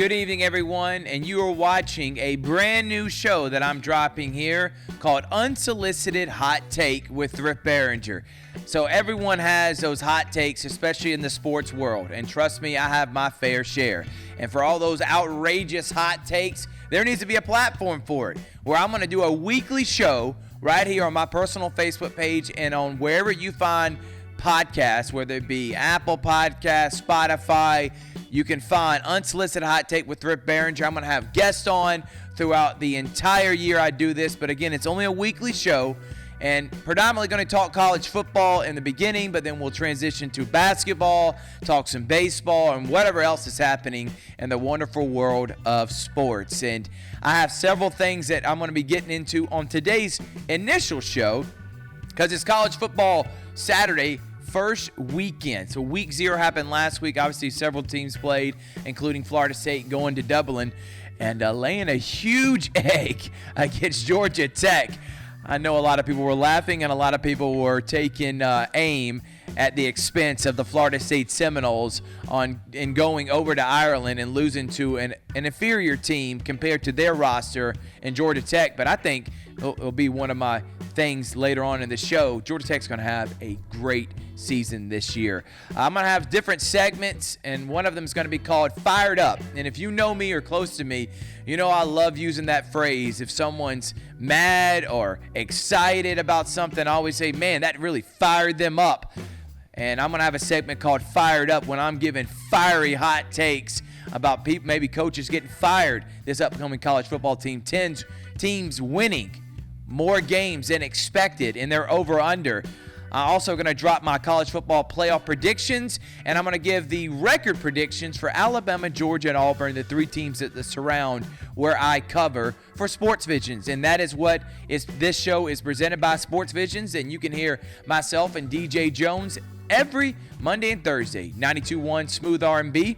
Good evening, everyone, and you are watching a brand new show that I'm dropping here called Unsolicited Hot Take with Rick Barringer. So everyone has those hot takes, especially in the sports world, and trust me, I have my fair share. And for all those outrageous hot takes, there needs to be a platform for it, where I'm going to do a weekly show right here on my personal Facebook page and on wherever you find podcasts, whether it be Apple Podcasts, Spotify. You can find Unsolicited Hot Take with Rick Barringer. I'm going to have guests on throughout the entire year I do this. But again, it's only a weekly show and predominantly going to talk college football in the beginning, but then we'll transition to basketball, talk some baseball, and whatever else is happening in the wonderful world of sports. And I have several things that I'm going to be getting into on today's initial show because it's college football Saturday first weekend. So week 0 happened last week. Obviously, several teams played, including Florida State going to Dublin and laying a huge egg against Georgia Tech. I know a lot of people were laughing and a lot of people were taking aim at the expense of the Florida State Seminoles in going over to Ireland and losing to an inferior team compared to their roster in Georgia Tech. But I think it'll be one of my things later on in the show. Georgia Tech's going to have a great season this year. I'm going to have different segments, and one of them is going to be called Fired Up. And if you know me or close to me, you know I love using that phrase. If someone's mad or excited about something, I always say, man, that really fired them up. And I'm going to have a segment called Fired Up when I'm giving fiery hot takes about people, maybe coaches getting fired this upcoming college football team. Teams winning more games than expected in their over-under. I'm also going to drop my college football playoff predictions, and I'm going to give the record predictions for Alabama, Georgia, and Auburn, the 3 teams that surround where I cover for Sports Visions. And that is what this show is presented by Sports Visions, and you can hear myself and DJ Jones every Monday and Thursday, 92.1 Smooth R&B.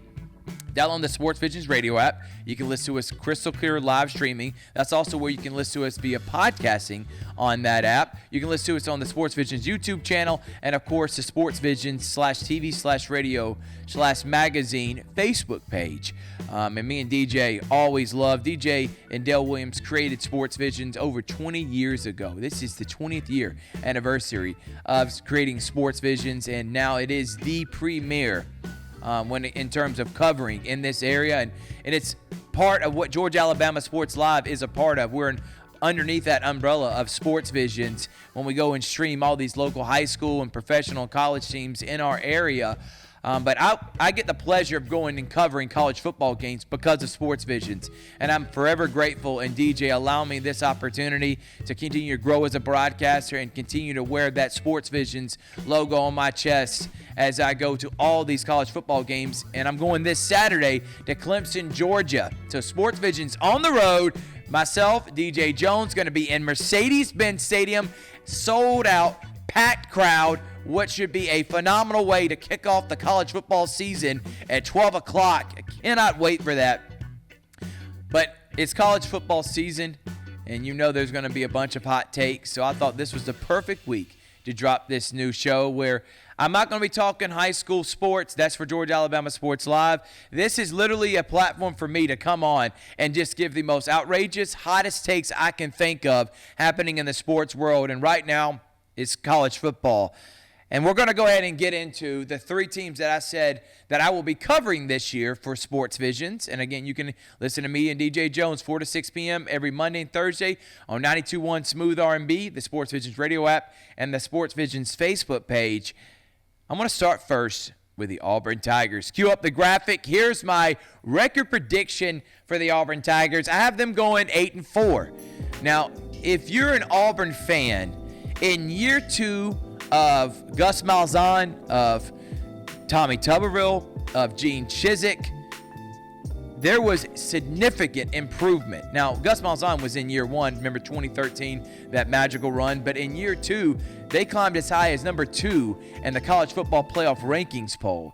Download the Sports Visions radio app. You can listen to us crystal clear live streaming. That's also where you can listen to us via podcasting on that app. You can listen to us on the Sports Visions YouTube channel and, of course, the Sports Visions /TV/radio/magazine Facebook page. And me and DJ always love. DJ and Dale Williams created Sports Visions over 20 years ago. This is the 20th year anniversary of creating Sports Visions, and now it is the premier in terms of covering in this area, and it's part of what Georgia Alabama Sports Live is a part of. We're underneath that umbrella of Sports Visions when we go and stream all these local high school and professional college teams in our area. But I get the pleasure of going and covering college football games because of Sports Visions. And I'm forever grateful, and DJ allowing me this opportunity to continue to grow as a broadcaster and continue to wear that Sports Visions logo on my chest as I go to all these college football games. And I'm going this Saturday to Clemson, Georgia. So Sports Visions on the road. Myself, DJ Jones, going to be in Mercedes-Benz Stadium, sold out, packed crowd. What should be a phenomenal way to kick off the college football season at 12 o'clock. I cannot wait for that. But it's college football season, and you know there's going to be a bunch of hot takes. So I thought this was the perfect week to drop this new show where I'm not going to be talking high school sports. That's for Georgia Alabama Sports Live. This is literally a platform for me to come on and just give the most outrageous, hottest takes I can think of happening in the sports world. And right now, it's college football. And we're going to go ahead and get into the 3 teams that I said that I will be covering this year for Sports Visions. And again, you can listen to me and DJ Jones 4 to 6 p.m. every Monday and Thursday on 92.1 Smooth R&B, the Sports Visions radio app, and the Sports Visions Facebook page. I'm going to start first with the Auburn Tigers. Cue up the graphic. Here's my record prediction for the Auburn Tigers. I have them going 8-4. Now, if you're an Auburn fan, in year 2 of Gus Malzahn, of Tommy Tuberville, of Gene Chizik, there was significant improvement. Now, Gus Malzahn was in year 1, remember 2013, that magical run, but in year 2, they climbed as high as number 2 in the college football playoff rankings poll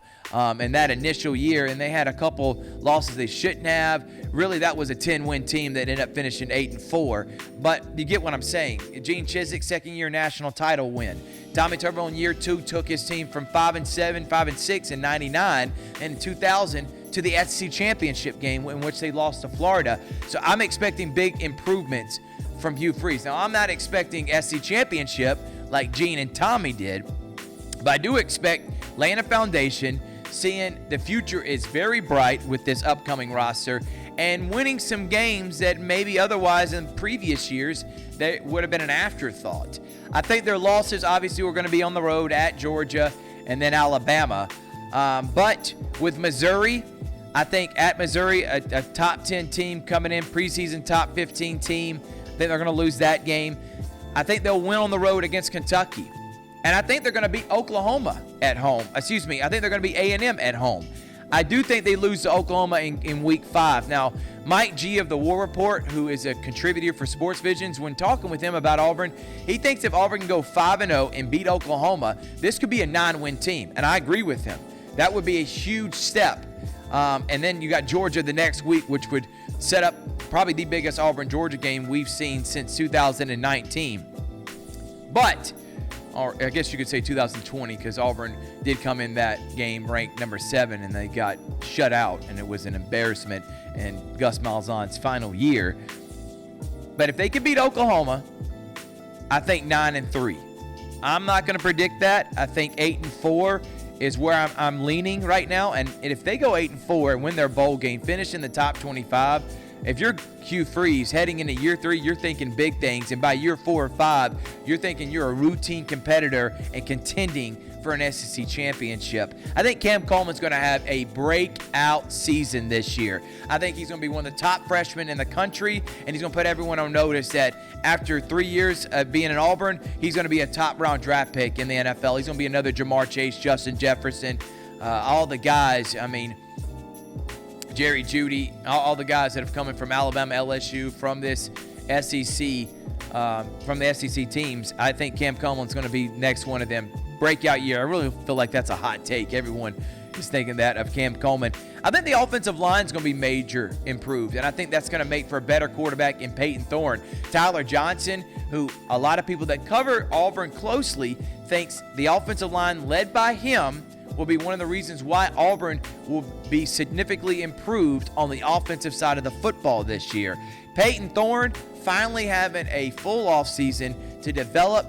in that initial year, and they had a couple losses they shouldn't have. Really, that was a 10-win team that ended up finishing 8-4, but you get what I'm saying. Gene Chizik, second-year national title win. Tommy Tuberville in year 2 took his team from 5-7, 5-6 in 99, and in 2000 to the SEC championship game in which they lost to Florida. So I'm expecting big improvements from Hugh Freeze. Now, I'm not expecting SEC championship like Gene and Tommy did, but I do expect laying a foundation, seeing the future is very bright with this upcoming roster, and winning some games that maybe otherwise in previous years that would have been an afterthought. I think their losses obviously were going to be on the road at Georgia and then Alabama. But with Missouri, I think at Missouri, a top 10 team coming in, preseason top 15 team, I think they're going to lose that game. I think they'll win on the road against Kentucky. And I think they're going to beat Oklahoma at home. I think they're going to beat A&M at home. I do think they lose to Oklahoma in Week 5. Now, Mike G of the War Report, who is a contributor for Sports Visions, when talking with him about Auburn, he thinks if Auburn can go 5-0 and beat Oklahoma, this could be a 9-win team. And I agree with him. That would be a huge step. And then you got Georgia the next week, which would set up probably the biggest Auburn-Georgia game we've seen since 2019. But, or I guess you could say 2020, because Auburn did come in that game ranked number 7, and they got shut out, and it was an embarrassment in Gus Malzahn's final year. But if they could beat Oklahoma, I think 9-3. I'm not going to predict that. I think 8-4 is where I'm leaning right now. And if they go 8-4 and win their bowl game, finish in the top 25, if you're Hugh Freeze heading into year 3, you're thinking big things. And by year 4 or 5, you're thinking you're a routine competitor and contending for an SEC championship. I think Cam Coleman's going to have a breakout season this year. I think he's going to be one of the top freshmen in the country, and he's going to put everyone on notice that after 3 years of being in Auburn, he's going to be a top-round draft pick in the NFL. He's going to be another Jamar Chase, Justin Jefferson, all the guys. I mean, Jerry Jeudy, all the guys that have come in from Alabama, LSU, from this SEC, from the SEC teams. I think Cam Coleman's going to be next one of them. Breakout year. I really feel like that's a hot take. Everyone is thinking that of Cam Coleman. I think the offensive line is going to be major improved, and I think that's going to make for a better quarterback in Peyton Thorne. Tyler Johnson, who a lot of people that cover Auburn closely thinks the offensive line led by him will be one of the reasons why Auburn will be significantly improved on the offensive side of the football this year. Peyton Thorne finally having a full offseason to develop,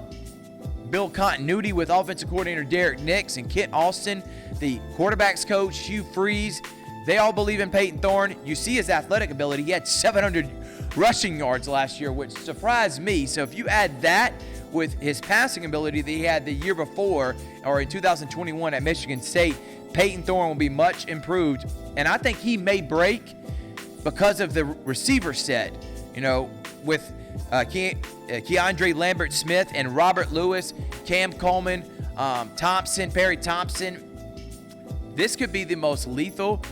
build continuity with offensive coordinator Derek Nix and Kent Austin, the quarterback's coach, Hugh Freeze. They all believe in Peyton Thorne. You see his athletic ability. He had 700 rushing yards last year, which surprised me. So if you add that with his passing ability that he had the year before, or in 2021 at Michigan State, Peyton Thorne will be much improved. And I think he may break because of the receiver set, with Keandre Lambert-Smith and Robert Lewis, Cam Coleman, Perry Thompson. This could be the most lethal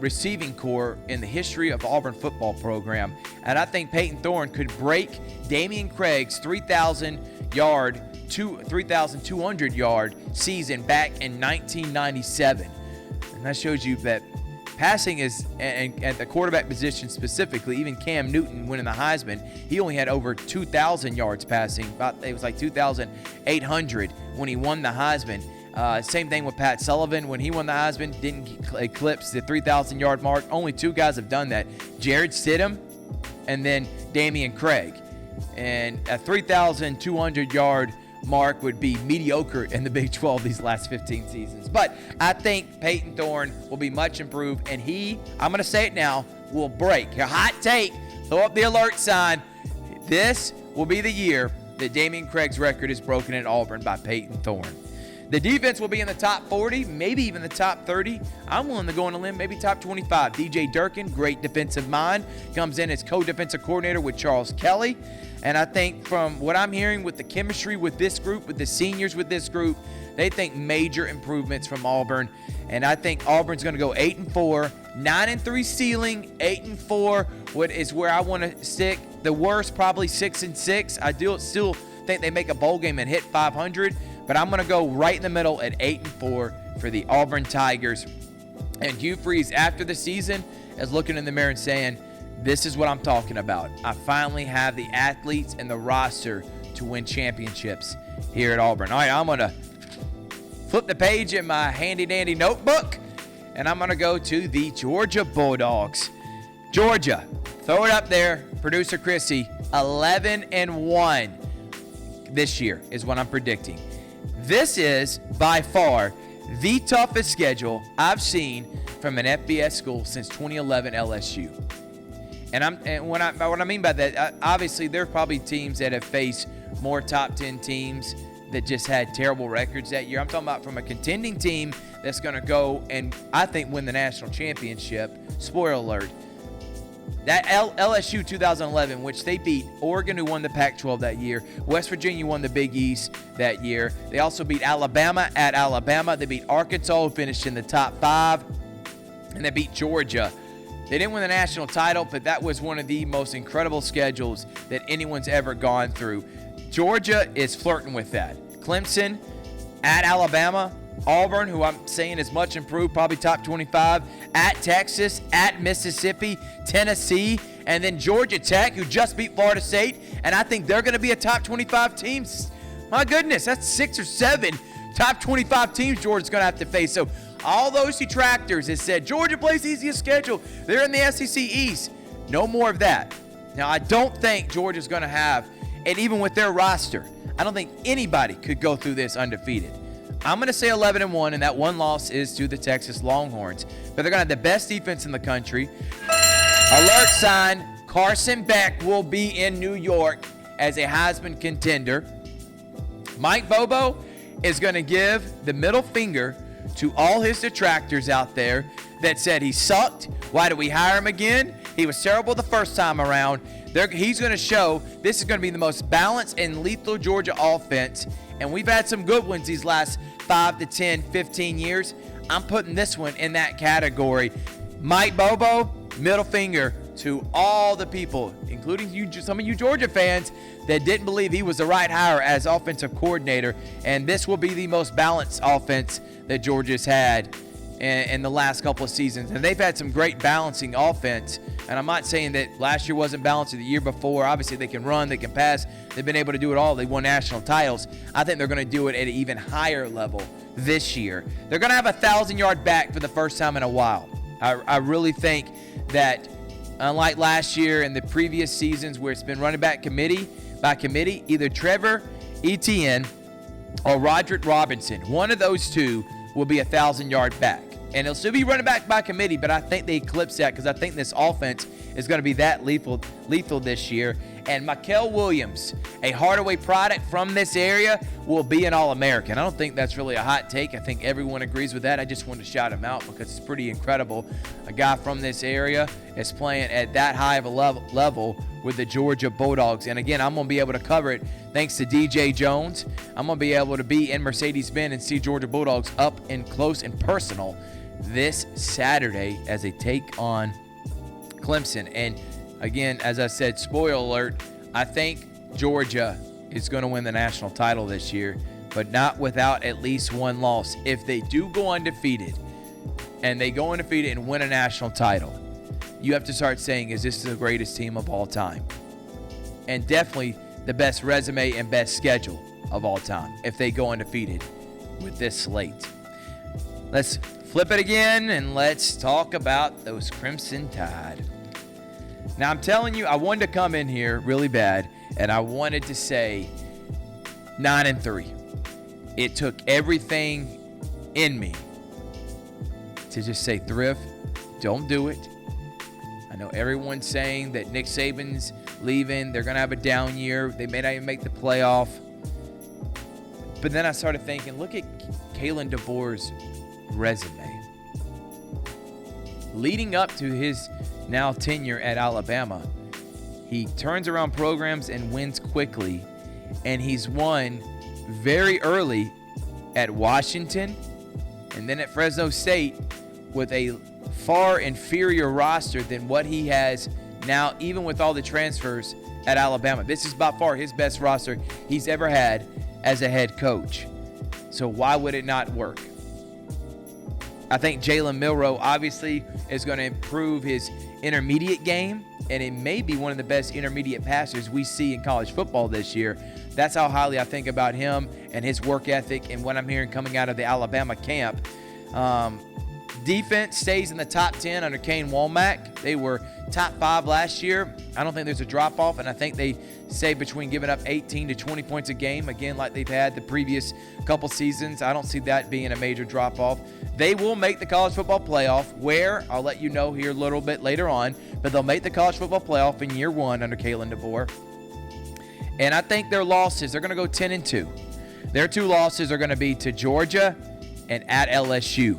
receiving corps in the history of Auburn football program. And I think Peyton Thorne could break Damian Craig's 3,200-yard season back in 1997. And that shows you that passing is, and at the quarterback position specifically, even Cam Newton winning the Heisman, he only had over 2,000 yards passing. It was like 2,800 when he won the Heisman. Same thing with Pat Sullivan. When he won the Heisman, didn't eclipse the 3,000-yard mark. Only 2 guys have done that, Jared Stidham and then Damian Craig. And a 3,200-yard mark would be mediocre in the Big 12 these last 15 seasons. But I think Peyton Thorne will be much improved, and I'm going to say it now, will break. A hot take, throw up the alert sign. This will be the year that Damian Craig's record is broken at Auburn by Peyton Thorne. The defense will be in the top 40, maybe even the top 30. I'm willing to go on a limb, maybe top 25. DJ Durkin, great defensive mind, comes in as co-defensive coordinator with Charles Kelly. And I think from what I'm hearing with the chemistry with this group, with the seniors with this group, they think major improvements from Auburn. And I think Auburn's going to go 8-4, 9-3 ceiling, 8-4. What is where I want to stick. The worst, probably 6-6. I still think they make a bowl game and hit 500. But I'm going to go right in the middle at 8-4 for the Auburn Tigers. And Hugh Freeze, after the season, is looking in the mirror and saying, this is what I'm talking about. I finally have the athletes and the roster to win championships here at Auburn. All right, I'm going to flip the page in my handy-dandy notebook, and I'm going to go to the Georgia Bulldogs. Georgia, throw it up there, producer Chrissy, 11-1 this year is what I'm predicting. This is by far the toughest schedule I've seen from an FBS school since 2011 LSU. And what I mean by that, obviously there are probably teams that have faced more top 10 teams that just had terrible records that year. I'm talking about from a contending team that's going to go and I think win the national championship. Spoiler alert. That LSU 2011, which they beat Oregon, who won the Pac-12 that year. West Virginia won the Big East that year. They also beat Alabama at Alabama. They beat Arkansas, who finished in the top 5. And they beat Georgia. They didn't win the national title, but that was one of the most incredible schedules that anyone's ever gone through. Georgia is flirting with that. Clemson at Alabama. Auburn, who I'm saying is much improved, probably top 25. At Texas, at Mississippi, Tennessee, and then Georgia Tech, who just beat Florida State, and I think they're going to be a top 25 team. My goodness, that's 6 or 7 top 25 teams Georgia's going to have to face. So all those detractors that said Georgia plays the easiest schedule, they're in the SEC East. No more of that. Now, I don't think Georgia's going to have, and even with their roster, I don't think anybody could go through this undefeated. I'm going to say 11-1, and that one loss is to the Texas Longhorns. But they're going to have the best defense in the country. Alert sign, Carson Beck will be in New York as a Heisman contender. Mike Bobo is going to give the middle finger to all his detractors out there that said he sucked. Why did we hire him again? He was terrible the first time around. He's going to show this is going to be the most balanced and lethal Georgia offense. And we've had some good ones these last 5 to 10, 15 years. I'm putting this one in that category. Mike Bobo, middle finger to all the people, including you, some of you Georgia fans that didn't believe he was the right hire as offensive coordinator. And this will be the most balanced offense that Georgia's had in the last couple of seasons. And they've had some great balancing offense. And I'm not saying that last year wasn't balanced or the year before. Obviously, they can run, they can pass. They've been able to do it all. They won national titles. I think they're going to do it at an even higher level this year. They're going to have a 1,000-yard back for the first time in a while. I really think that unlike last year and the previous seasons where it's been running back committee by committee, either Trevor Etienne or Roderick Robinson, one of those two will be a 1,000-yard back. And it'll still be running back by committee, but I think they eclipse that because I think this offense is going to be that lethal this year. And Mikel Williams, a Hardaway product from this area, will be an All-American. I don't think that's really a hot take. I think everyone agrees with that. I just wanted to shout him out because it's pretty incredible. A guy from this area is playing at that high of a level with the Georgia Bulldogs. And again, I'm going to be able to cover it thanks to DJ Jones. I'm going to be able to be in Mercedes-Benz and see Georgia Bulldogs up and close and personal this Saturday as they take on Clemson. And again, as I said, spoiler alert, I think Georgia is going to win the national title this year, but not without at least one loss. If they do go undefeated and they go undefeated and win a national title, you have to start saying, is this the greatest team of all time? And definitely the best resume and best schedule of all time if they go undefeated with this slate. Let's flip it again and let's talk about those Crimson Tide. Now, I'm telling you, I wanted to come in here really bad, and I wanted to say 9-3. It took everything in me to just say, Thrift, don't do it. I know everyone's saying that Nick Saban's leaving. They're going to have a down year. They may not even make the playoff. But then I started thinking, look at Kalen DeBoer's resume. Leading up to his now tenure at Alabama, he turns around programs and wins quickly, and he's won very early at Washington and then at Fresno State with a far inferior roster than what he has now, even with all the transfers at Alabama. This is by far his best roster he's ever had as a head coach. So why would it not work? I think Jalen Milroe obviously is going to improve his intermediate game, and it may be one of the best intermediate passers we see in college football this year. That's how highly I think about him and his work ethic and what I'm hearing coming out of the Alabama camp. defense stays in the top 10 under Kane Womack. They were top 5 last year. I don't think there's a drop-off, and I think they say between giving up 18 to 20 points a game, again, like they've had the previous couple seasons. I don't see that being a major drop-off. They will make the college football playoff, where I'll let you know here a little bit later on, but they'll make the college football playoff in year 1 under Kalen DeVore. And I think their losses, they're going to go 10-2. Their 2 losses are going to be to Georgia and at LSU.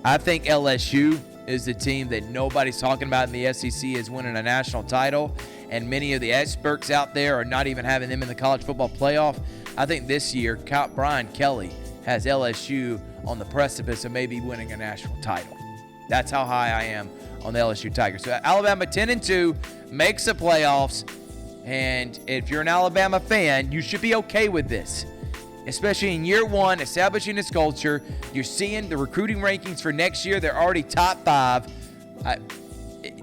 I think LSU is the team that nobody's talking about in the SEC as winning a national title, and many of the experts out there are not even having them in the college football playoff. I think this year, Brian Kelly has LSU on the precipice of maybe winning a national title. That's how high I am on the LSU Tigers. So Alabama 10-2 makes the playoffs, and if you're an Alabama fan, you should be okay with this. Especially in year 1, establishing this culture. You're seeing the recruiting rankings for next year. They're already top 5.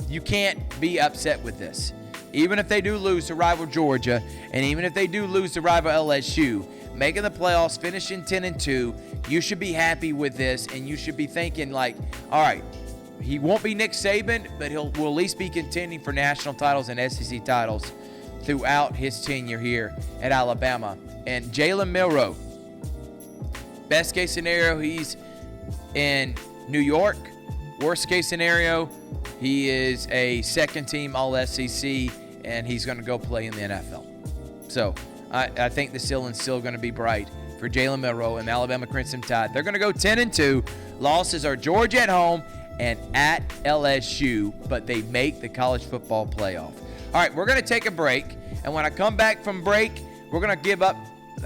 You can't be upset with this. Even if they do lose to rival Georgia, and even if they do lose to rival LSU, making the playoffs, finishing 10-2, you should be happy with this, and you should be thinking like, all right, he won't be Nick Saban, but will at least be contending for national titles and SEC titles throughout his tenure here at Alabama. And Jalen Milroe, best case scenario, he's in New York. Worst case scenario, he is a second-team All-SEC, and he's going to go play in the NFL. So I think the ceiling's still going to be bright for Jalen Milroe and the Alabama Crimson Tide. They're going to go 10-2. Losses are Georgia at home and at LSU, but they make the college football playoff. All right, we're going to take a break, and when I come back from break, we're going to give up,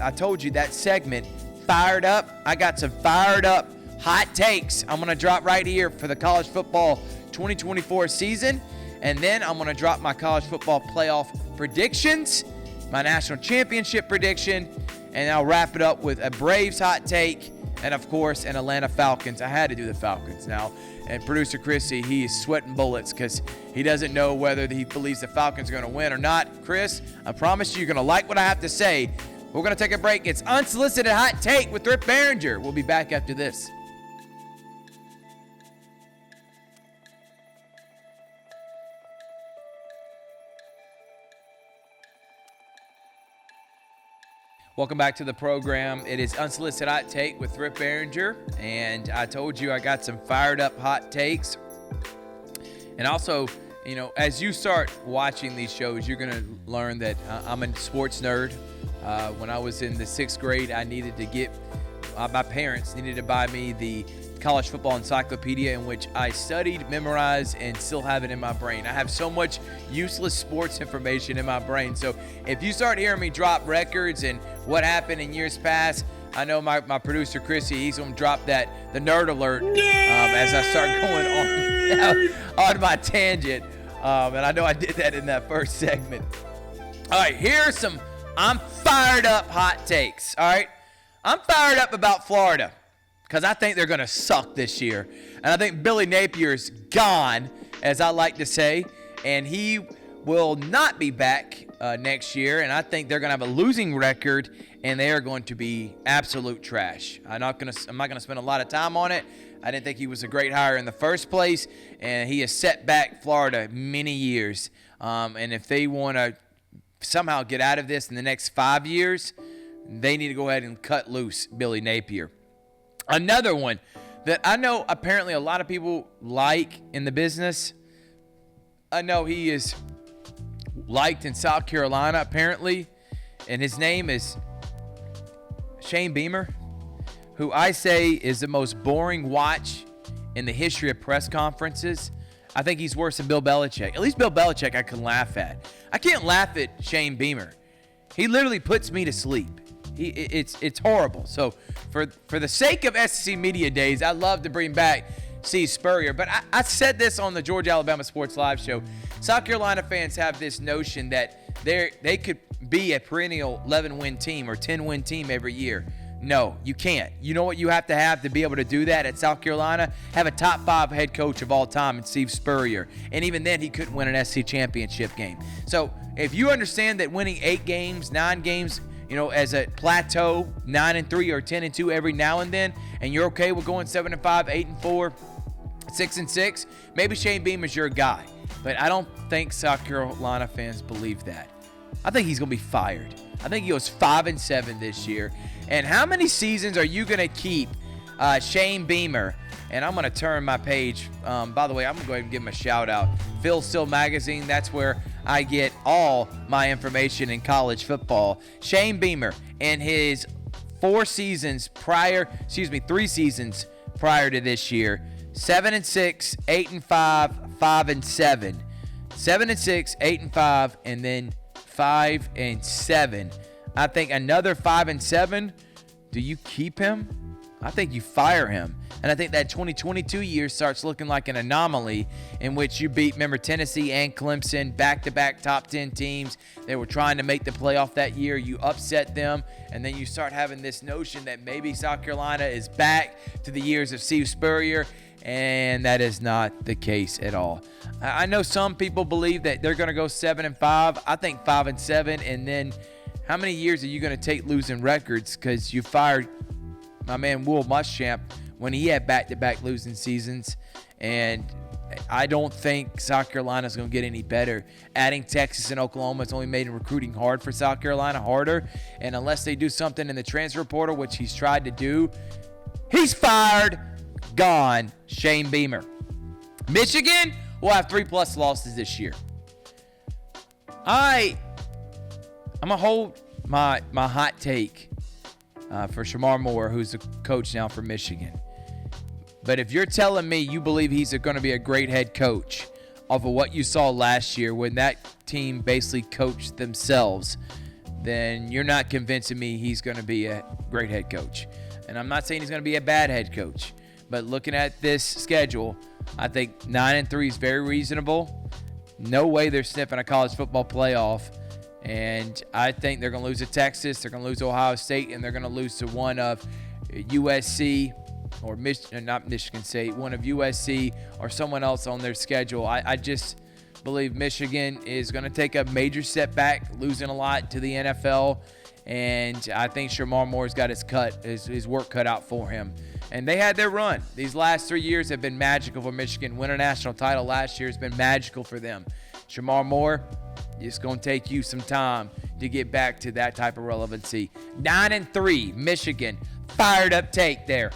I told you, that segment, Fired Up. I got some fired up hot takes I'm going to drop right here for the college football 2024 season, and then I'm going to drop my college football playoff predictions, my national championship prediction, and I'll wrap it up with a Braves hot take, and of course, an Atlanta Falcons. I had to do the Falcons now. And producer Chrissy, he is sweating bullets because he doesn't know whether he believes the Falcons are going to win or not. Chris, I promise you're going to like what I have to say. We're going to take a break. It's Unsolicited Hot Take with Rip Barringer. We'll be back after this. Welcome back to the program. It is Unsolicited Hot Take with Rip Barringer, and I told you I got some fired up hot takes. And also, you know, as you start watching these shows, you're going to learn that I'm a sports nerd. When I was in the 6th grade, I needed to get, my parents needed to buy me the college football encyclopedia, in which I studied, memorized, and still have it in my brain. I have so much useless sports information in my brain. So if you start hearing me drop records and what happened in years past, I know my producer Chrissy, he's gonna drop the nerd alert as I start going on my tangent. And I know I did that in that first segment. All right, here's some I'm fired up hot takes. All right, I'm fired up about Florida, because I think they're going to suck this year. And I think Billy Napier's gone, as I like to say, and he will not be back next year. And I think they're going to have a losing record, and they are going to be absolute trash. I'm not going to spend a lot of time on it. I didn't think he was a great hire in the first place, and he has set back Florida many years. And if they want to somehow get out of this in the next 5 years, they need to go ahead and cut loose Billy Napier. Another one that I know apparently a lot of people like in the business. I know he is liked in South Carolina apparently, and his name is Shane Beamer, who I say is the most boring watch in the history of press conferences. I think he's worse than Bill Belichick. At least Bill Belichick I can laugh at. I can't laugh at Shane Beamer. He literally puts me to sleep. It's horrible. So for the sake of SEC Media Days, I'd love to bring back Steve Spurrier. But I said this on the Georgia Alabama Sports Live show. South Carolina fans have this notion that they could be a perennial 11-win team or 10-win team every year. No, you can't. You know what you have to be able to do that at South Carolina? Have a top 5 head coach of all time in Steve Spurrier. And even then, he couldn't win an SEC championship game. So if you understand that winning 8 games, 9 games as a plateau, 9-3 or 10-2 every now and then, and you're okay with going 7-5, 8-4, 6-6, maybe Shane Beamer's your guy. But I don't think South Carolina fans believe that. I think he's going to be fired. I think he goes 5-7 this year. And how many seasons are you going to keep Shane Beamer? And I'm going to turn my page. By the way, I'm going to go ahead and give him a shout out. Phil Steele Magazine, that's where I get all my information in college football. Shane Beamer, in his 3 seasons prior to this year, 7-6, 8-5, 5-7. 7-6, 8-5, and then 5-7. I think another 5-7. Do you keep him? I think you fire him. And I think that 2022 year starts looking like an anomaly in which you beat, remember, Tennessee and Clemson, back-to-back top 10 teams. They were trying to make the playoff that year. You upset them, and then you start having this notion that maybe South Carolina is back to the years of Steve Spurrier, and that is not the case at all. I know some people believe that they're going to go 7-5. I think 5-7, and then how many years are you going to take losing records? Because you fired my man Will Muschamp when he had back-to-back losing seasons, and I don't think South Carolina's going to get any better. Adding Texas and Oklahoma has only made recruiting hard for South Carolina, harder, and unless they do something in the transfer portal, which he's tried to do, he's fired, gone, Shane Beamer. Michigan will have 3+ losses this year. I'm going to hold my hot take for Shamar Moore, who's the coach now for Michigan. But if you're telling me you believe he's going to be a great head coach off of what you saw last year when that team basically coached themselves, then you're not convincing me he's going to be a great head coach. And I'm not saying he's going to be a bad head coach. But looking at this schedule, I think 9-3 is very reasonable. No way they're sniffing a college football playoff. And I think they're going to lose to Texas, they're going to lose to Ohio State, and they're going to lose to one of USC or not Michigan State, one of USC or someone else on their schedule. I just believe Michigan is going to take a major step back, losing a lot to the NFL. And I think Shamar Moore's got his work cut out for him. And they had their run. These last 3 years have been magical for Michigan. Win a national title last year has been magical for them. Shamar Moore, it's going to take you some time to get back to that type of relevancy. 9-3, Michigan. Fired up take there.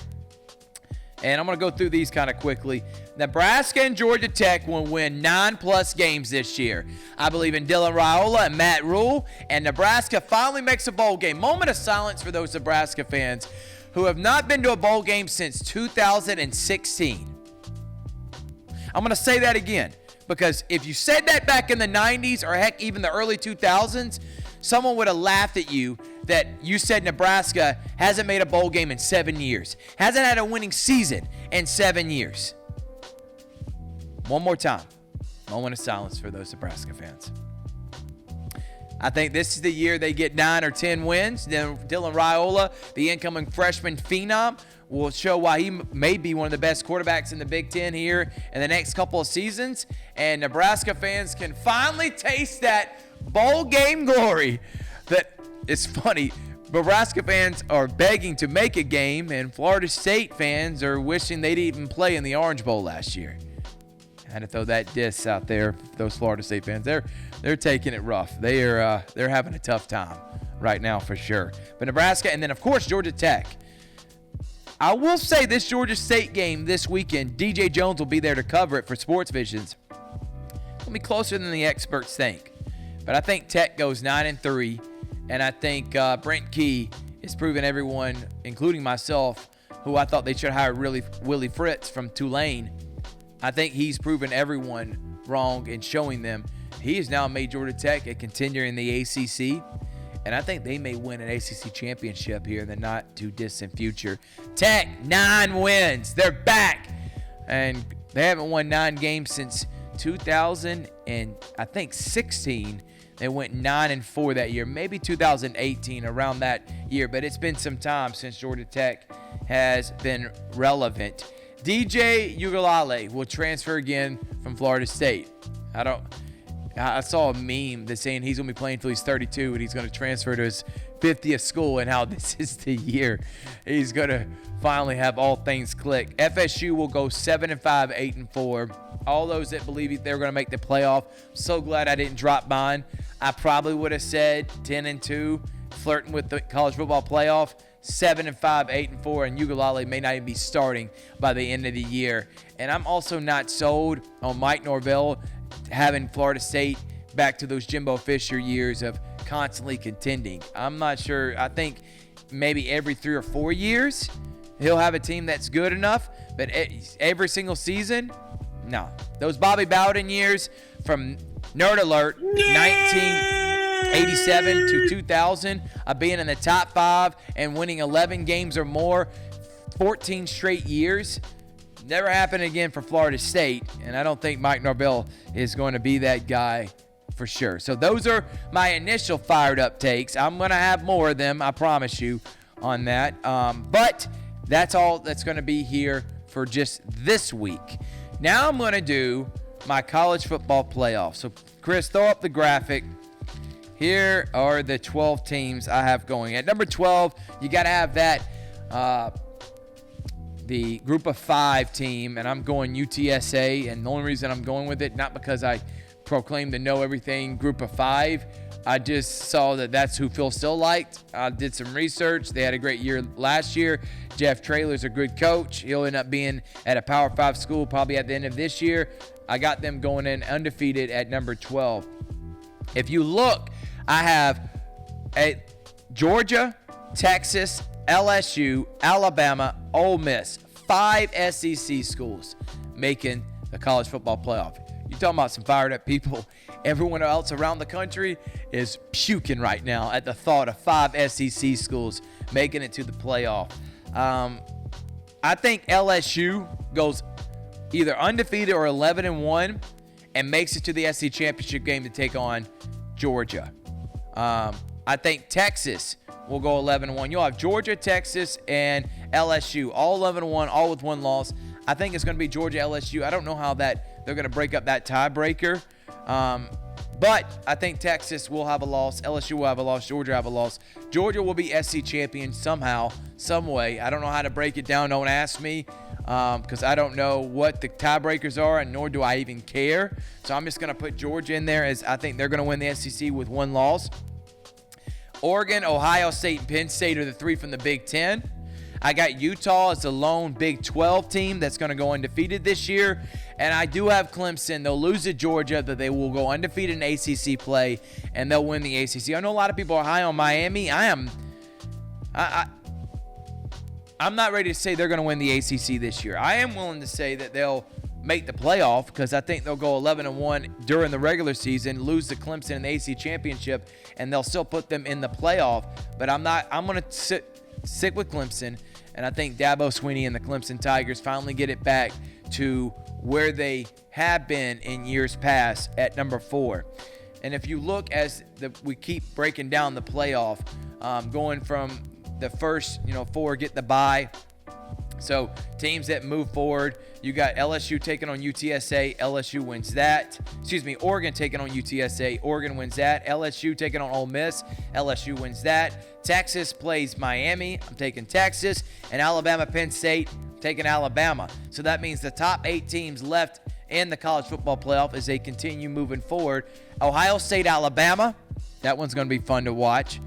And I'm going to go through these kind of quickly. Nebraska and Georgia Tech will win 9+ games this year. I believe in Dylan Raiola and Matt Rule, and Nebraska finally makes a bowl game. Moment of silence for those Nebraska fans who have not been to a bowl game since 2016. I'm going to say that again, because if you said that back in the 90s or heck, even the early 2000s, someone would have laughed at you that you said Nebraska hasn't made a bowl game in 7 years, hasn't had a winning season in 7 years. One more time. Moment of silence for those Nebraska fans. I think this is the year they get 9 or 10 wins. Then Dylan Raiola, the incoming freshman phenom, will show why he may be one of the best quarterbacks in the Big Ten here in the next couple of seasons. And Nebraska fans can finally taste that bowl game glory. That it's funny. Nebraska fans are begging to make a game, and Florida State fans are wishing they didn't even play in the Orange Bowl last year. I had to throw that diss out there. Those Florida State fans, they're taking it rough. They're having a tough time right now for sure. But Nebraska, and then of course Georgia Tech. I will say this Georgia State game this weekend, DJ Jones will be there to cover it for Sports Visions. It'll be closer than the experts think. But I think Tech goes 9-3, and I think Brent Key is proving everyone, including myself, who I thought they should hire Willie Fritz from Tulane. I think he's proven everyone wrong and showing them he has now made Georgia Tech a contender in the ACC. And I think they may win an ACC championship here in the not too distant future. Tech, 9 wins. They're back. And they haven't won 9 games since 2016. They went 9-4 that year. Maybe 2018, around that year. But it's been some time since Georgia Tech has been relevant. DJ Uiagalelei will transfer again from Florida State. I saw a meme that's saying he's going to be playing until he's 32 and he's going to transfer to his 50th school, and how this is the year he's going to finally have all things click. FSU will go 7-5, 8-4. All those that believe they're going to make the playoff, so glad I didn't drop mine. I probably would have said 10-2, flirting with the college football playoff. 7-5, 8-4, and Ugalele may not even be starting by the end of the year. And I'm also not sold on Mike Norvell having Florida State back to those Jimbo Fisher years of constantly contending. I'm not sure. I think maybe every 3 or 4 years he'll have a team that's good enough, but every single season, no. Those Bobby Bowden years from Nerd Alert, 1987 to 2000, of being in the top 5 and winning 11 games or more, 14 straight years. Never happened again for Florida State, and I don't think Mike Norvell is going to be that guy for sure. So those are my initial fired up takes. I'm going to have more of them, I promise you, on that. But that's all that's going to be here for just this week. Now I'm going to do my college football playoff. So, Chris, throw up the graphic. Here are the 12 teams I have going. At number 12, you got to have that the group of 5 team, and I'm going UTSA. And the only reason I'm going with it, not because I proclaim to know everything group of 5. I just saw that that's who Phil Still liked. I did some research. They had a great year last year. Jeff Traylor's a good coach. He'll end up being at a Power 5 school probably at the end of this year. I got them going in undefeated at number 12. If you look, I have Georgia, Texas, LSU, Alabama, Ole Miss. 5 SEC schools making the college football playoff. You're talking about some fired up people. Everyone else around the country is puking right now at the thought of 5 SEC schools making it to the playoff. I think LSU goes either undefeated or 11-1 and makes it to the SEC championship game to take on Georgia. I think Texas will go 11-1. You'll have Georgia, Texas, and LSU all 11-1, all with 1 loss. I think it's going to be Georgia, LSU. I don't know how that they're going to break up that tiebreaker. But I think Texas will have a loss. LSU will have a loss. Georgia will have a loss. Georgia will be SC champion somehow, some way. I don't know how to break it down. Don't ask me because I don't know what the tiebreakers are, and nor do I even care. So I'm just going to put Georgia in there as I think they're going to win the SEC with 1 loss. Oregon, Ohio State, and Penn State are the 3 from the Big Ten. I got Utah as the lone Big 12 team that's going to go undefeated this year. And I do have Clemson. They'll lose to Georgia, but they will go undefeated in ACC play, and they'll win the ACC. I know a lot of people are high on Miami. I'm not ready to say they're going to win the ACC this year. I am willing to say that they'll make the playoff because I think they'll go 11-1 during the regular season, lose to Clemson in the ACC championship, and they'll still put them in the playoff. But I'm going to stick with Clemson, and I think Dabo Swinney and the Clemson Tigers finally get it back to where they have been in years past at number 4. And if you look as we keep breaking down the playoff, going from the first 4 get the bye. So teams that move forward, you got LSU taking on UTSA. LSU wins that. Oregon taking on UTSA. Oregon wins that. LSU taking on Ole Miss. LSU wins that. Texas plays Miami. I'm taking Texas. And Alabama, Penn State, taking Alabama. So that means the top 8 teams left in the college football playoff as they continue moving forward. Ohio State, Alabama. That one's going to be fun to watch.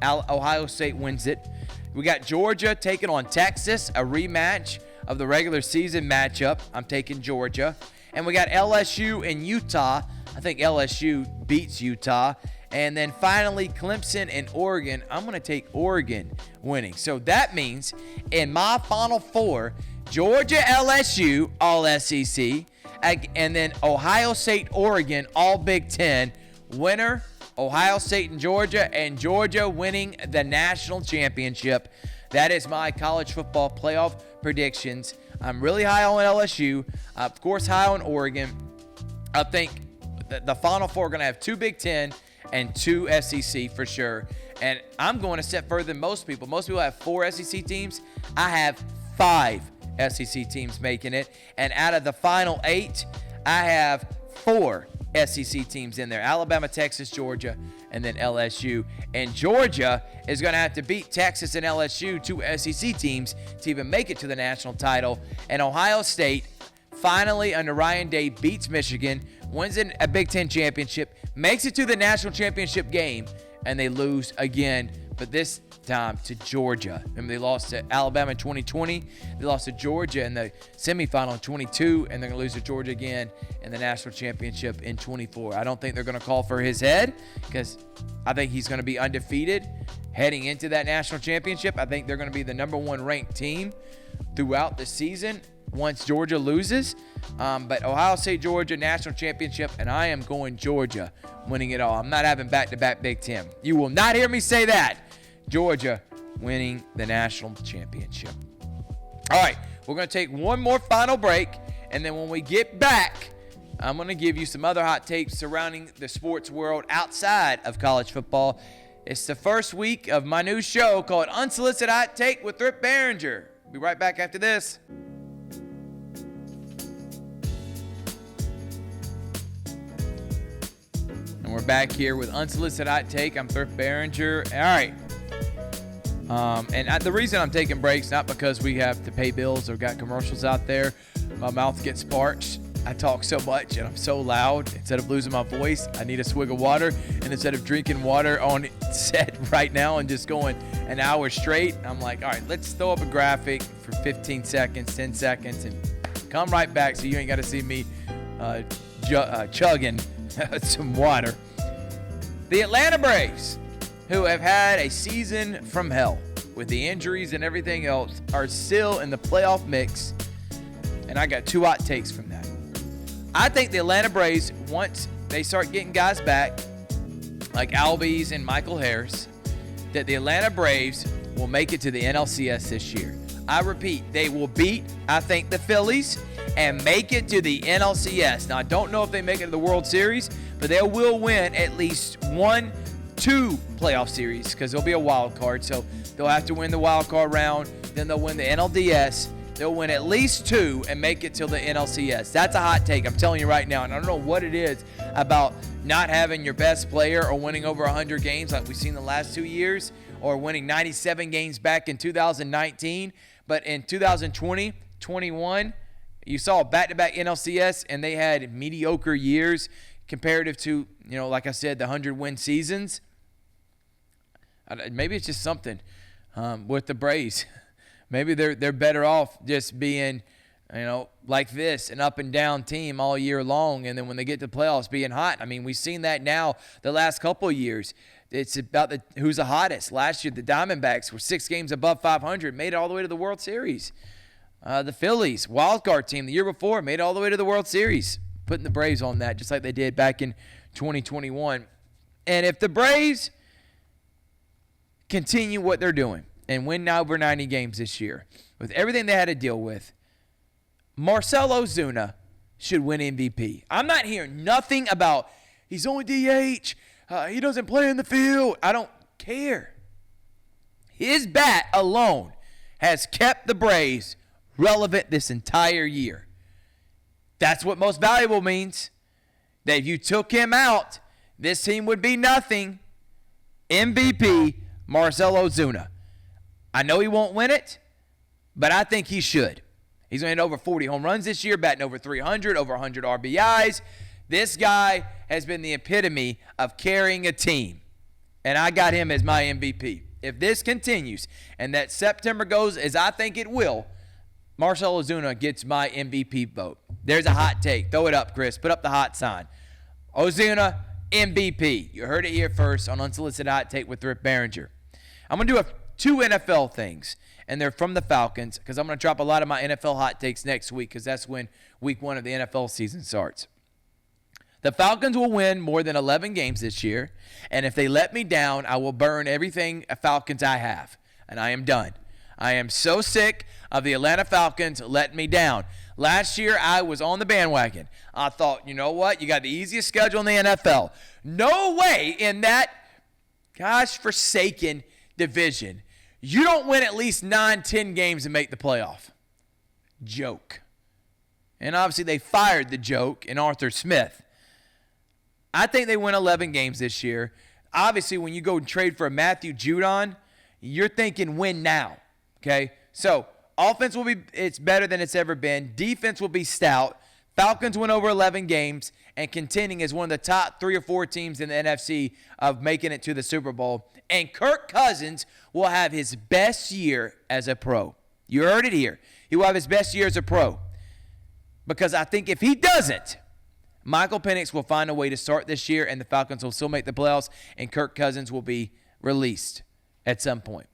Ohio State wins it. We got Georgia taking on Texas, a rematch of the regular season matchup. I'm taking Georgia. And we got LSU and Utah. I think LSU beats Utah. And then finally, Clemson and Oregon. I'm going to take Oregon winning. So that means in my Final 4, Georgia, LSU, all SEC. And then Ohio State, Oregon, all Big Ten. Winner, Ohio State and Georgia winning the national championship. That is my college football playoff predictions. I'm really high on LSU. Of course, high on Oregon. I think the Final 4 are going to have 2 Big Ten and 2 SEC for sure. And I'm going a step further than most people. Most people have 4 SEC teams. I have 5 SEC teams making it. And out of the final 8, I have 4 SEC teams in there. Alabama, Texas, Georgia, and then LSU. And Georgia is going to have to beat Texas and LSU, two SEC teams, to even make it to the national title. And Ohio State, finally under Ryan Day, beats Michigan, wins a Big Ten championship, makes it to the national championship game, and they lose again, but this time to Georgia. Remember, they lost to Alabama in 2020. They lost to Georgia in the semifinal in 22, and they're going to lose to Georgia again in the national championship in 24. I don't think they're going to call for his head because I think he's going to be undefeated heading into that national championship. I think they're going to be the number one ranked team throughout the season once Georgia loses. But Ohio State, Georgia, national championship, and I am going Georgia winning it all. I'm not having back-to-back Big Ten. You will not hear me say that. Georgia winning the national championship. All right, we're going to take one more final break, and then when we get back, I'm going to give you some other hot takes surrounding the sports world outside of college football. It's the first week of my new show called Unsolicited Hot Take with Rip Barringer. Be right back after this. And we're back here with Unsolicited Hot Take. I'm Rip Barringer. All right. And the reason I'm taking breaks, not because we have to pay bills or got commercials out there. My mouth gets parched. I talk so much and I'm so loud. Instead of losing my voice, I need a swig of water. And instead of drinking water on set right now and just going an hour straight, I'm like, all right, let's throw up a graphic for 15 seconds, 10 seconds, and come right back so you ain't got to see me chugging some water. The Atlanta Braves, who have had a season from hell with the injuries and everything else, are still in the playoff mix, and I got two hot takes from that. I think the Atlanta Braves, once they start getting guys back, like Albies and Michael Harris, that the Atlanta Braves will make it to the NLCS this year. I repeat, they will beat, I think, the Phillies and make it to the NLCS. Now, I don't know if they make it to the World Series, but they will win at least 1-2 playoff series because there'll be a wild card. So they'll have to win the wild card round. Then they'll win the NLDS. They'll win at least 2 and make it till the NLCS. That's a hot take. I'm telling you right now. And I don't know what it is about not having your best player or winning over 100 games like we've seen the last 2 years, or winning 97 games back in 2019. But in 2020, 21, you saw back-to-back NLCS, and they had mediocre years comparative to, like I said, the 100-win seasons. Maybe it's just something with the Braves. Maybe they're better off just being, like this, an up-and-down team all year long, and then when they get to playoffs, being hot. I mean, we've seen that now the last couple of years. It's about who's the hottest. Last year, the Diamondbacks were 6 games above 500, made it all the way to the World Series. The Phillies, wild card team the year before, made it all the way to the World Series, putting the Braves on that just like they did back in 2021. And if the Braves continue what they're doing and win over 90 games this year, with everything they had to deal with, Marcell Ozuna should win MVP. I'm not hearing nothing about he's only DH, he doesn't play in the field. I don't care. His bat alone has kept the Braves relevant this entire year. That's what most valuable means. That if you took him out, this team would be nothing. MVP, Marcell Ozuna. I know he won't win it, but I think he should. He's going to hit over 40 home runs this year, batting over 300, over 100 RBIs. This guy has been the epitome of carrying a team, and I got him as my MVP. If this continues and that September goes as I think it will, Marcell Ozuna gets my MVP vote. There's a hot take. Throw it up, Chris. Put up the hot sign. Ozuna, MVP. You heard it here first on Unsolicited Hot Take with Rip Barringer. I'm going to do 2 NFL things, and they're from the Falcons because I'm going to drop a lot of my NFL hot takes next week because that's when week 1 of the NFL season starts. The Falcons will win more than 11 games this year, and if they let me down, I will burn everything Falcons I have, and I am done. I am so sick of the Atlanta Falcons letting me down. Last year, I was on the bandwagon. I thought, you know what? You got the easiest schedule in the NFL. No way in that, forsaken division. You don't win at least 9-10 games and make the playoff. Joke. And obviously, they fired the joke in Arthur Smith. I think they win 11 games this year. Obviously, when you go and trade for a Matthew Judon, you're thinking win now, okay? So offense will be, it's better than it's ever been. Defense will be stout. Falcons win over 11 games and contending as one of the top 3 or 4 teams in the NFC of making it to the Super Bowl. And Kirk Cousins will have his best year as a pro. You heard it here. He will have his best year as a pro. Because I think if he doesn't, Michael Penix will find a way to start this year and the Falcons will still make the playoffs and Kirk Cousins will be released at some point.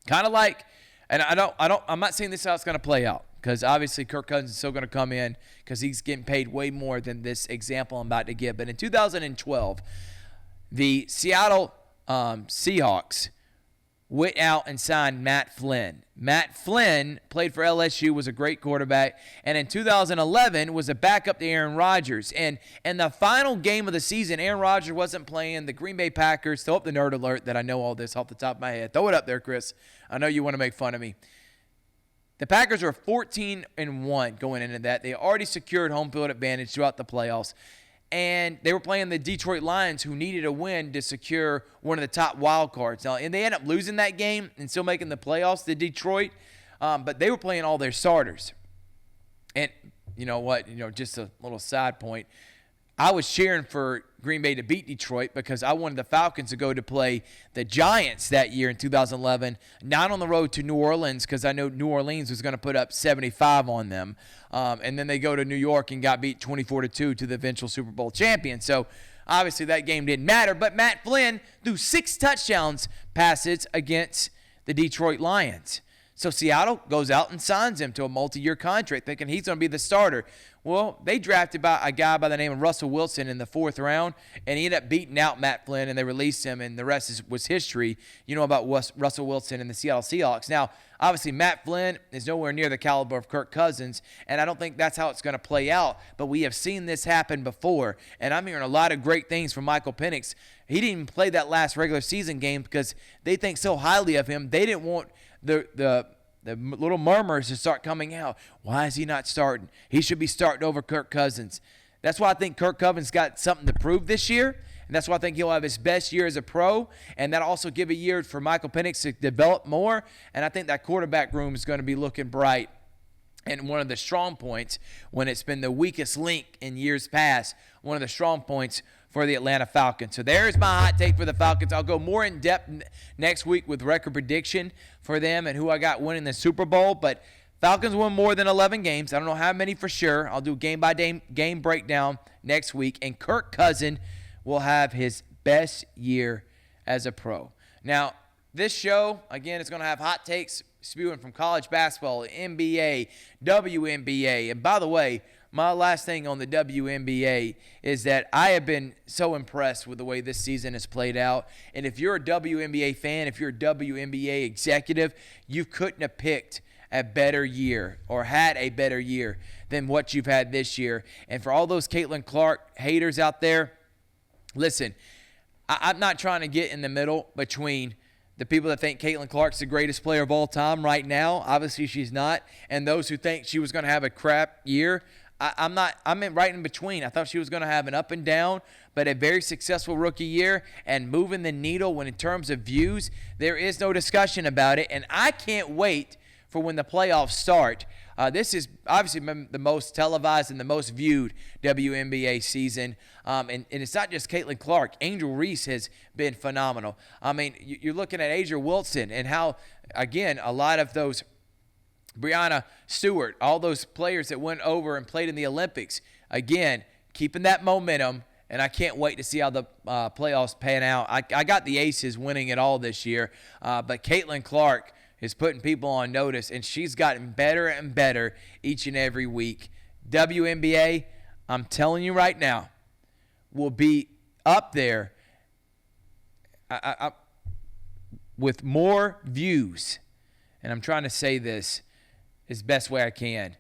Kind of like, and I'm not saying this is how it's going to play out, because obviously Kirk Cousins is still going to come in because he's getting paid way more than this example I'm about to give. But in 2012, the Seattle Seahawks went out and signed Matt Flynn. Matt Flynn played for LSU, was a great quarterback, and in 2011 was a backup to Aaron Rodgers. And in the final game of the season, Aaron Rodgers wasn't playing. The Green Bay Packers, throw up the nerd alert that I know all this off the top of my head. Throw it up there, Chris. I know you want to make fun of me. The Packers were 14-1 going into that. They already secured home field advantage throughout the playoffs. And they were playing the Detroit Lions, who needed a win to secure one of the top wild cards. Now, and they ended up losing that game and still making the playoffs to Detroit. But they were playing all their starters. And you know what? Just a little side point. I was cheering for Green Bay to beat Detroit because I wanted the Falcons to go to play the Giants that year in 2011, not on the road to New Orleans because I know New Orleans was going to put up 75 on them. And then they go to New York and got beat 24-2 to the eventual Super Bowl champion. So obviously that game didn't matter. But Matt Flynn threw 6 touchdowns passes against the Detroit Lions. So Seattle goes out and signs him to a multi-year contract thinking he's going to be the starter. Well, they drafted a guy by the name of Russell Wilson in the 4th round, and he ended up beating out Matt Flynn, and they released him, and the rest was history. You know about Russell Wilson and the Seattle Seahawks. Now, obviously, Matt Flynn is nowhere near the caliber of Kirk Cousins, and I don't think that's how it's going to play out, but we have seen this happen before, and I'm hearing a lot of great things from Michael Penix. He didn't even play that last regular season game because they think so highly of him. They didn't want the little murmurs to start coming out. Why is he not starting? He should be starting over Kirk Cousins. That's why I think Kirk Cousins got something to prove this year, and that's why I think he'll have his best year as a pro, and that'll also give a year for Michael Penix to develop more, and I think that quarterback room is going to be looking bright. And one of the strong points, when it's been the weakest link in years past, one of the strong points for the Atlanta Falcons. So there's my hot take for the Falcons. I'll go more in depth next week with record prediction for them and who I got winning the Super Bowl. But Falcons won more than 11 games. I don't know how many for sure. I'll do game breakdown next week. And Kirk Cousins will have his best year as a pro. Now, this show, again, is going to have hot takes spewing from college basketball, NBA, WNBA. And by the way, my last thing on the WNBA is that I have been so impressed with the way this season has played out. And if you're a WNBA fan, if you're a WNBA executive, you couldn't have picked a better year or had a better year than what you've had this year. And for all those Caitlin Clark haters out there, listen, I'm not trying to get in the middle between the people that think Caitlin Clark's the greatest player of all time right now. Obviously, she's not. And those who think she was going to have a crap year. I'm right in between. I thought she was going to have an up and down, but a very successful rookie year and moving the needle when in terms of views, there is no discussion about it. And I can't wait for when the playoffs start. This is obviously the most televised and the most viewed WNBA season. And it's not just Caitlin Clark. Angel Reese has been phenomenal. I mean, you're looking at Asia Wilson and how, again, a lot of those Breanna Stewart, all those players that went over and played in the Olympics, again, keeping that momentum, and I can't wait to see how the playoffs pan out. I got the Aces winning it all this year, but Caitlin Clark is putting people on notice, and she's gotten better and better each and every week. WNBA, I'm telling you right now, will be up there with more views, and I'm trying to say this as best way I can.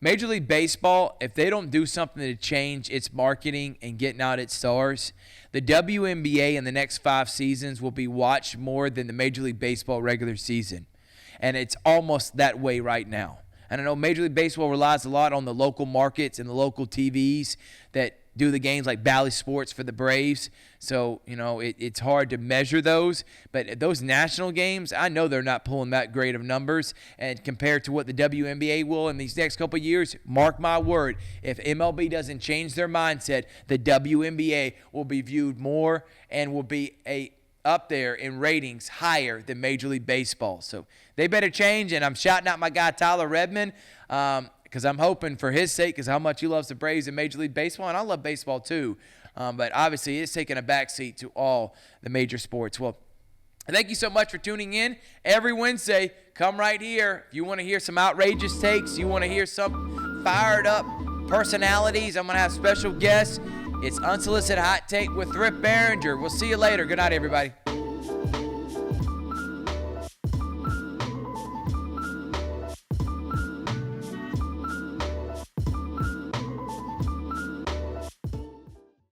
Major League Baseball, if they don't do something to change its marketing and getting out its stars, the WNBA in the next 5 seasons will be watched more than the Major League Baseball regular season. And it's almost that way right now. And I know Major League Baseball relies a lot on the local markets and the local TVs that do the games like Bally Sports for the Braves. So, it's hard to measure those. But those national games, I know they're not pulling that great of numbers. And compared to what the WNBA will in these next couple of years, mark my word, if MLB doesn't change their mindset, the WNBA will be viewed more and will be up there in ratings higher than Major League Baseball. So they better change, and I'm shouting out my guy Tyler Redmond because I'm hoping for his sake, because how much he loves the Braves and Major League Baseball, and I love baseball too. But obviously it's taking a backseat to all the major sports. Well, thank you so much for tuning in. Every Wednesday, come right here. If you want to hear some outrageous takes, you want to hear some fired up personalities, I'm going to have special guests. It's Unsolicited Hot Take with Thrift Behringer. We'll see you later. Good night, everybody.